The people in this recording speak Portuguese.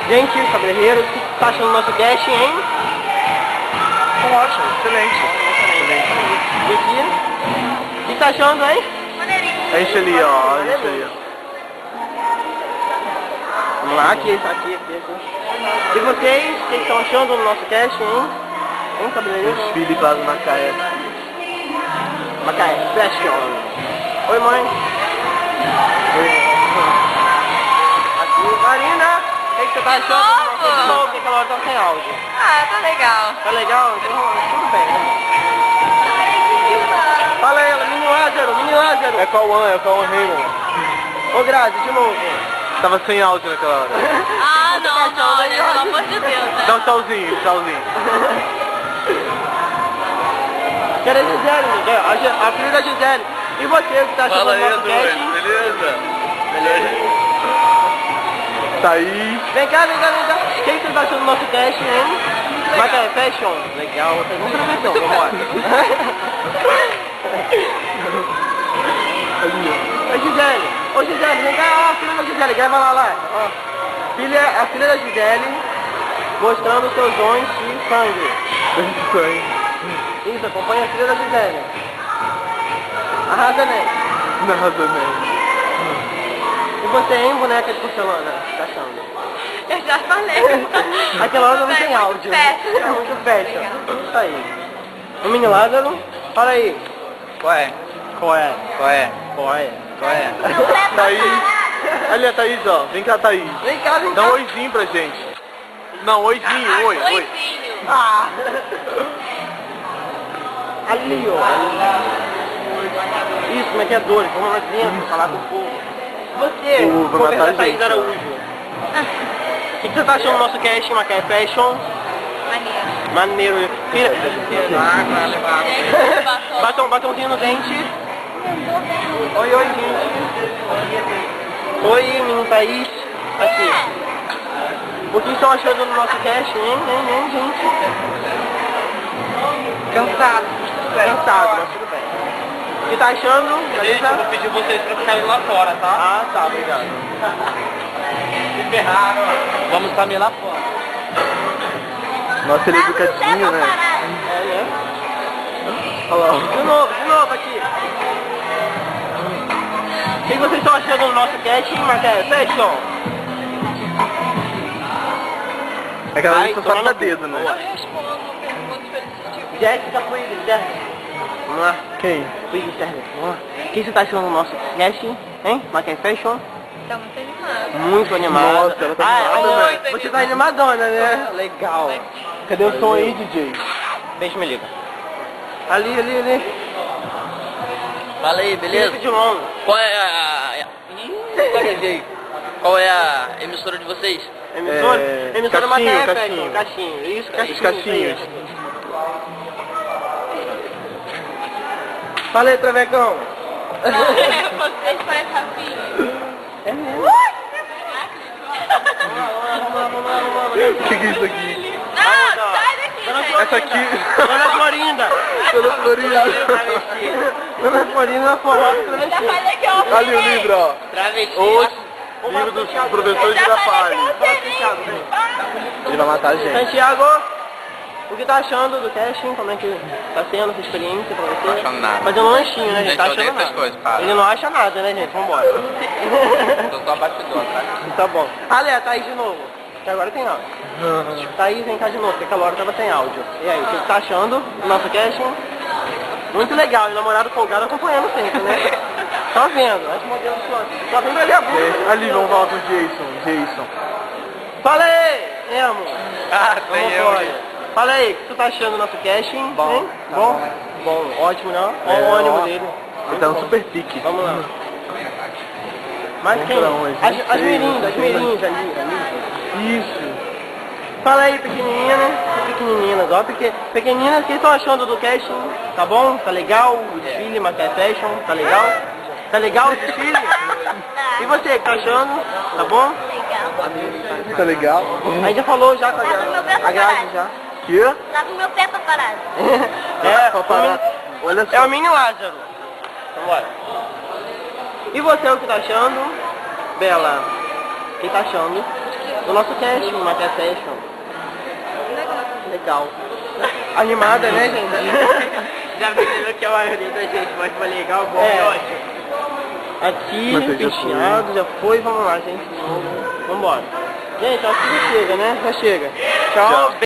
Gente, cabeleireiro, o que você tá achando do nosso casting, hein? Ótimo, excelente. E aqui? O que você tá achando, hein? É isso ali, ó. É isso ali, ó. Vamos lá, aqui. E vocês, o que estão achando do nosso casting, hein? Hein, cabeleireiro? Desfile Plaza Macaé. Macaé, Fashion. Oi, mãe. Aqui, Marina, o que você tá achando? Não, porque aquela hora tá sem áudio. Ah, tá legal. Tá legal? Então, tudo bem, né? Fala aí, Mini Lázaro. É Cauã Raymond. Ô, Grazi, de novo. Tava sem áudio naquela hora. Ah, não, né? Pelo amor de Deus, né? Dá um tchauzinho. Quero a Gisele, a filha da Gisele. E você, o que tá achando do nosso casting? Beleza? Tá aí. Vem cá. O que você tá achando do nosso casting, hein? Macaé Fashion. Legal, pergunta na questão, vambora. Ô Gisele, vem cá, ó, a filha da Gisele, grava lá. Ó. A filha da Gisele mostrando seus dons de sangue. Isso, acompanha a filha da Gisele. Arrasa, né? E você, hein, boneca de porcelana? O que tá achando? Eu já falei. Aquela hora não tem áudio. É muito fashion. Isso aí. O Mini Lázaro, fala aí. Qual é? Thaís. Ali a Thaís, ó. Vem cá, Thaís. Vem cá. Dá um oizinho pra gente. Não, oizinho, oi. Oizinho. Ah. Ali, ó. Isso, como é que é dores? Vamos lá dentro, falar com o povo. Você, Vou matar a Thaís gente, Araújo. O que você tá achando do nosso casting, Macaé Fashion? Maneiro. Filha. Batomzinho no dente. Oi, gente. Oi, menino Thaís. Aqui. O que estão achando do nosso casting, hein, gente? Cansado, mas tudo bem. O que tá achando? Gente, eu vou pedir vocês pra ficarem lá fora, tá? Ah, tá, obrigado. Se ferraram. Vamos caminhar lá fora. Nossa, ele é educadinho, né? É, né? Olha lá. De novo aqui. O que vocês estão achando do nosso casting, Macaé Fashion? Aquela Ai, lista só toma dá no cu. dedo, né? Jéssica Puig, vamos lá. Quem? Puig, vamos lá. O que você tá achando do nosso casting, hein? Macaé Fashion? Tá muito animado. Muito animada. Nossa, ela tá animada, velho. Você tá animadona, né? Legal. Cadê o som aí, DJ? Deixa me liga. Ali. Fala aí, beleza? Felipe de longo. Qual é a... Qual é a emissora de vocês? Emissora? Emissora Macaé Caixinho. Fashion. Caixinho. Isso, Os caixinhos. Fala aí, Travecão. Vocês parecem rapinho. É mesmo. O que é isso aqui? Não, sai daqui. Essa aqui. Dona Florinda. Dona Florinda. Dona Florinda forró do Já travesti. falei que eu Ali o livro, ó. Travesti. Hoje, livro dos professores de Girafales. Ele vai matar a gente. Santiago, o que tá achando do casting? Como é que tá sendo essa experiência pra você? Não tô achando nada. Fazendo um lanchinho, né, gente? Gente, Tá eu odeio achando essas nada. coisas, para. Ele não acha nada, né, gente? Vambora. Eu tô abastidor, tá? Tá bom. Ali, Thaís de novo. Que agora tem áudio. Thaís, vem cá de novo, porque aquela hora tava sem áudio. E aí, o que você tá achando do nosso casting? Muito legal, e o namorado folgado acompanhando sempre, né? Só vendo, as modelos só vendo ali a bunda. Ali, vamos falar com o Jason. Fala aí, Emo. Ah, Vamos embora. Fala aí, o que você tá achando do nosso casting? Bom. Hein? Bom? Bom, ótimo, não? Olha o ânimo dele. Ele tá um super pique. Vamos lá. Mas quem? pra onde? As mirinhas ali. Isso. Fala aí, pequenininhas, ó, pequeninas, o que estão achando do casting? Tá bom? Tá legal o desfile, Macaé Fashion? Tá legal? Tá legal o desfile? E você, o que tá achando? Tá bom? Tá legal? A gente já falou já com a Grazi já. Que? Tá com meu pé pra parar. Pra parar. Olha só. É o Mini Lázaro. Vambora. E você, o que tá achando? Bela, o que tá achando? do nosso cast, uma cast session. Legal. Animada, né, gente? Já percebeu que a maioria da gente vai pra legal, bom É. e ótimo. Aqui, Mas eu já penteado, já foi, vamos lá, gente. Vambora. Gente, acho que já chega, né? Já chega. Tchau.